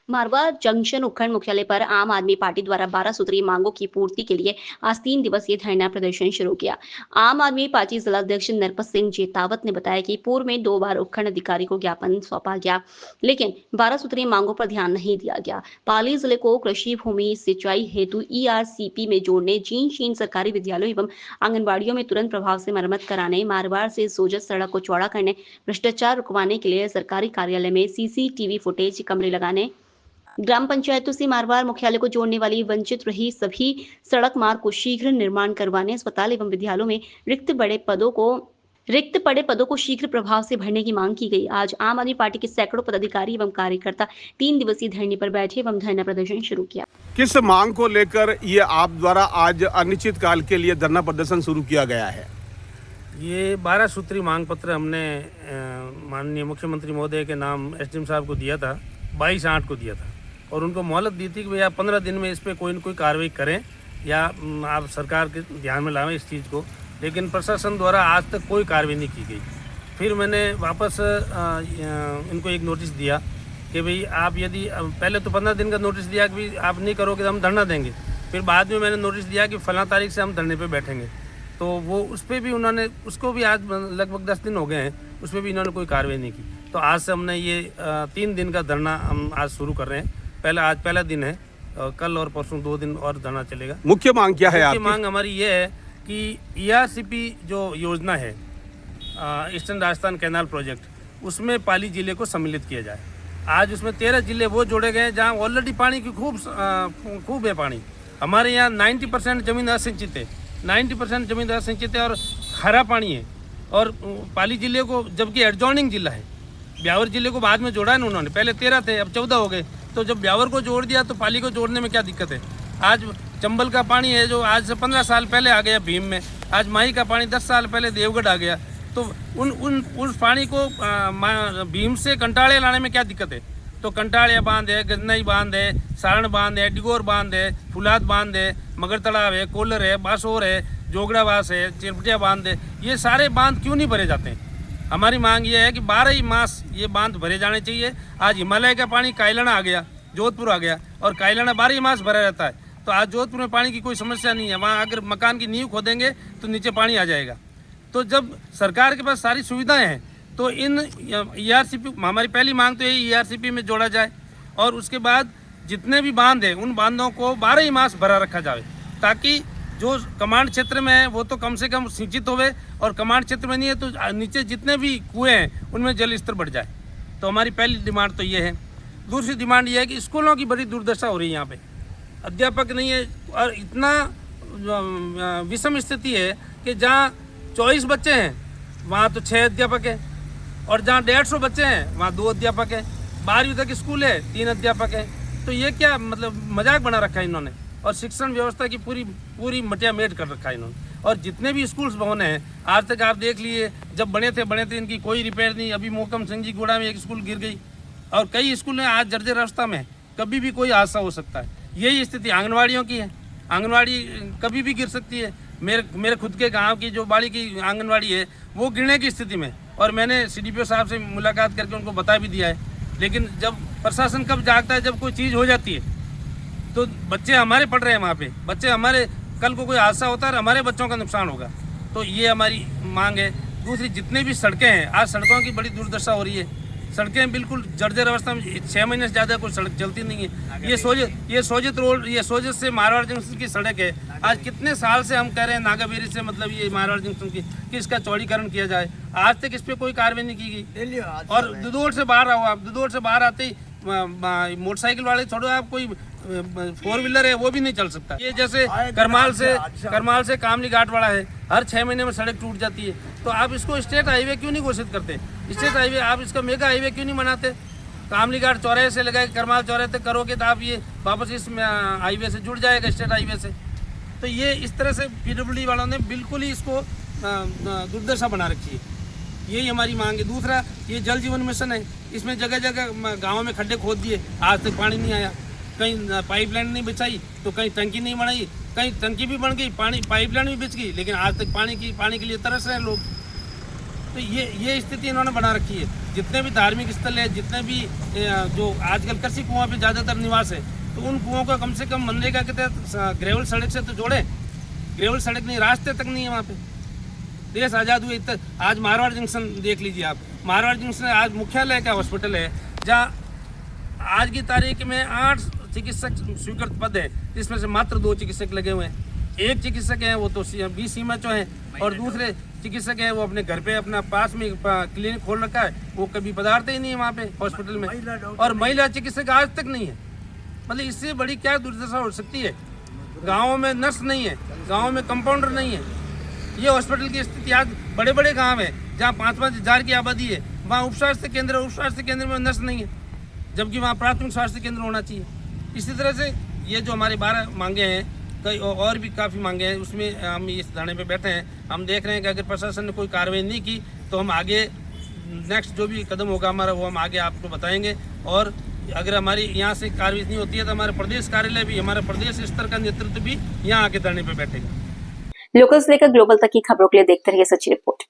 Marwar junction उपखंड मुख्यालय पर आम आदमी पार्टी द्वारा 12 सूत्रीय मांगों की पूर्ति के लिए आज 3 दिवसीय धरना प्रदर्शन शुरू किया। आम आदमी पार्टी जिला अध्यक्ष नरपत सिंह जेतावत ने बताया कि पूर्व में 2 बार उपखंड अधिकारी को ज्ञापन सौंपा गया, लेकिन 12 सूत्रीय मांगों पर ध्यान नहीं दिया गया। पाली जिले को कृषि भूमि सिंचाई हेतु ERCP में जोड़ने, जीर्ण सरकारी विद्यालयों एवं आंगनबाड़ियों में तुरंत प्रभाव से मरम्मत कराने, मारवाड़ से सोजत सड़क को चौड़ा करने, भ्रष्टाचार रुकवाने के लिए सरकारी कार्यालय में CCTV फुटेज कैमरे लगाने, ग्राम पंचायतों से मारवाड़ मुख्यालय को जोड़ने वाली वंचित रही सभी सड़क मार्ग को शीघ्र निर्माण करवाने, अस्पताल एवं विद्यालयों में रिक्त पड़े पदों को शीघ्र प्रभाव से भरने की मांग की गई। आज आम आदमी पार्टी के सैकड़ों पदाधिकारी एवं कार्यकर्ता 3 दिवसीय धरने पर बैठे एवं धरना प्रदर्शन शुरू किया। किस मांग को लेकर ये आप द्वारा आज अनिश्चित काल के लिए धरना प्रदर्शन शुरू किया गया है? ये 12 सूत्री मांग पत्र हमने माननीय मुख्यमंत्री महोदय के नाम SDM साहब को दिया था, 22/8 को दिया था और उनको मोहलत दी थी कि भैया 15 दिन में इस पर कोई न कोई कार्रवाई करें या आप सरकार के ध्यान में लाएं इस चीज़ को, लेकिन प्रशासन द्वारा आज तक कोई कार्रवाई नहीं की गई। फिर मैंने वापस इनको एक नोटिस दिया कि भाई आप यदि पहले तो 15 दिन का नोटिस दिया कि भाई आप नहीं करोगे तो हम धरना देंगे। फिर बाद में मैंने नोटिस दिया कि फलां तारीख से हम धरने पे बैठेंगे, तो वो उस पर भी उन्होंने उसको भी आज लगभग 10 दिन हो गए हैं, उस पर भी इन्होंने कोई कार्रवाई नहीं की। तो आज से हमने ये 3 दिन का धरना हम आज शुरू कर रहे हैं। आज पहला दिन है, कल और परसों 2 दिन और धरना चलेगा। मुख्य मांग क्या है? मुख्य मांग हमारी ये है कि ERCP जो योजना है ईस्टर्न राजस्थान कैनाल प्रोजेक्ट, उसमें पाली जिले को सम्मिलित किया जाए। आज उसमें 13 जिले वो जोड़े गए जहाँ ऑलरेडी पानी की खूब है पानी। हमारे यहाँ 90% जमीन असिंचित है, 90% जमीन असिंचित है और हरा पानी है। और पाली जिले को, जबकि एडजॉइनिंग जिला है, ब्यावर जिले को बाद में जोड़ा है ना उन्होंने, पहले 13 थे अब 14 हो गए। तो जब ब्यावर को जोड़ दिया तो पाली को जोड़ने में क्या दिक्कत है? आज चंबल का पानी है जो आज से 15 साल पहले आ गया भीम में, आज माही का पानी 10 साल पहले देवगढ़ आ गया। तो उस पानी को भीम से कंटाले लाने में क्या दिक्कत है? तो कंटालिया बांध है, गजनई बांध है, सारण बांध है, डिगोर बांध है, फुलाद बांध है, मगर तालाब है, कोलर है, बासोर है, जोगड़ावास है, चिरपटिया बांध है, ये सारे बांध क्यों नहीं भरे जाते हैं? हमारी मांग ये है कि 12 ही मास ये बांध भरे जाने चाहिए। आज हिमालय का पानी कायलाना आ गया, जोधपुर आ गया और कायलाना 12 ही मास भरा रहता है। तो आज जोधपुर में पानी की कोई समस्या नहीं है, वहाँ अगर मकान की नींव खोदेंगे तो नीचे पानी आ जाएगा। तो जब सरकार के पास सारी सुविधाएं हैं तो इन ERCP, हमारी पहली मांग तो यही ERCP में जोड़ा जाए और उसके बाद जितने भी बांध हैं उन बांधों को 12 ही मास भरा रखा जाए, ताकि जो कमांड क्षेत्र में है वो तो कम से कम सिंचित होवे और कमांड क्षेत्र में नहीं है तो नीचे जितने भी कुएं हैं उनमें जल स्तर बढ़ जाए। तो हमारी पहली डिमांड तो ये है। दूसरी डिमांड ये है कि स्कूलों की बड़ी दुर्दशा हो रही है, यहाँ पे अध्यापक नहीं है और इतना विषम स्थिति है कि जहाँ 24 बच्चे हैं वहाँ तो 6 अध्यापक हैं और जहाँ 150 बच्चे हैं वहाँ 2 अध्यापक हैं। 12वीं तक स्कूल है, 3 अध्यापक हैं। तो ये क्या मतलब मजाक बना रखा है इन्होंने और शिक्षण व्यवस्था की पूरी मटियामेट कर रखा है इन्होंने। और जितने भी स्कूल्स भवन हैं आज तक आप देख लिए, जब बने थे इनकी कोई रिपेयर नहीं। अभी मोहकम सिंह जी गोड़ा में एक स्कूल गिर गई और कई स्कूल हैं आज जर्जर अवस्था में, कभी भी कोई हादसा हो सकता है। यही स्थिति आंगनवाड़ियों की है, आंगनवाड़ी कभी भी गिर सकती है। मेरे खुद के गाँव की जो बाड़ी की आंगनवाड़ी है वो गिरने की स्थिति में, और मैंने CDPO साहब से मुलाकात करके उनको बता भी दिया है। लेकिन जब प्रशासन कब जागता है, जब कोई चीज़ हो जाती है। तो बच्चे हमारे पढ़ रहे हैं वहाँ पे, बच्चे हमारे, कल को कोई हादसा होता है हमारे बच्चों का नुकसान होगा। तो ये हमारी मांग है। दूसरी, जितने भी सड़कें हैं आज सड़कों की बड़ी दुर्दशा हो रही है। सड़कें बिल्कुल जर्जर अवस्था में, 6 महीने से ज़्यादा कोई सड़क चलती नहीं है। ये सोजत रोड, ये सोजत से मारवाड़ जंक्शन की सड़क है। आज कितने साल से हम कह रहे हैं नागाबेरी से मतलब ये मारवाड़ जंक्शन की कि इसका चौड़ीकरण किया जाए, आज तक इस पर कोई कार्रवाई नहीं की गई। और दुदोड़ से बाहर आओ आप, दुदोड़ से बाहर आते ही मोटरसाइकिल वाले छोड़ो, आप कोई 4 व्हीलर है वो भी नहीं चल सकता। ये जैसे करमाल से कामली घाट वाला है, हर 6 महीने में सड़क टूट जाती है। तो आप इसको स्टेट हाईवे क्यों नहीं घोषित करते? स्टेट हाईवे आप इसका मेगा हाईवे क्यों नहीं बनाते? कामली घाट चौराहे से लगाए करमाल चौराहे तक करोगे तो आप ये वापस इस हाईवे से जुड़ जाएगा, स्टेट हाईवे से। तो ये इस तरह से PWD वालों ने बिल्कुल ही इसको दुर्दशा बना रखी है। यही हमारी मांग है। दूसरा, ये जल जीवन मिशन है, इसमें जगह जगह गाँव में खड्डे खोद दिए, आज तक पानी नहीं आया। कहीं पाइपलाइन नहीं बिछाई तो कहीं टंकी नहीं बनाई, कहीं टंकी भी बन गई, पानी पाइपलाइन भी बिछ गई, लेकिन आज तक पानी के लिए तरस रहे हैं लोग। तो ये स्थिति इन्होंने बना रखी है। जितने भी धार्मिक स्थल है, जितने भी जो आजकल कृषि कुआं पे ज़्यादातर निवास है, तो उन कुओं को कम से कम मनरेगा के तहत ग्रेवल सड़क से तो जोड़े। ग्रेवल सड़क नहीं, रास्ते तक नहीं है वहाँ पे। देश आज़ाद हुए आज मारवाड़ जंक्शन देख लीजिए आप। मारवाड़ जंक्शन आज मुख्यालय का हॉस्पिटल है, जहाँ आज की तारीख में 8 चिकित्सक स्वीकृत पद है, जिसमें से मात्र 2 चिकित्सक लगे हुए हैं। एक चिकित्सक है वो तो BCMHO है, और दूसरे चिकित्सक है वो अपने घर पे अपना पास में क्लिनिक खोल रखा है, वो कभी पधारते ही नहीं है वहाँ पे हॉस्पिटल में। और महिला चिकित्सक आज तक नहीं है। मतलब इससे बड़ी क्या दुर्दशा हो सकती है। गाँव में नर्स नहीं है, गाँव में कंपाउंडर नहीं है। ये हॉस्पिटल की स्थिति आज बड़े बड़े गाँव है जहाँ 5-5 हज़ार की आबादी है, वहाँ उप स्वास्थ्य केंद्र में नर्स नहीं है, जबकि वहाँ प्राथमिक स्वास्थ्य केंद्र होना चाहिए। इसी तरह से ये जो हमारे 12 मांगे हैं, कई और भी काफ़ी मांगे हैं, उसमें हम इस धरने पे बैठे हैं। हम देख रहे हैं कि अगर प्रशासन ने कोई कार्रवाई नहीं की तो हम आगे नेक्स्ट जो भी कदम होगा हमारा, वो हम आगे आपको बताएंगे। और अगर हमारी यहाँ से कार्रवाई नहीं होती है तो हमारे प्रदेश कार्यालय भी, हमारा प्रदेश स्तर का नेतृत्व भी यहाँ आके धरने पे बैठेगा। लोकल से लेकर ग्लोबल तक की खबरों के लिए देखते रहिए सच्ची रिपोर्ट।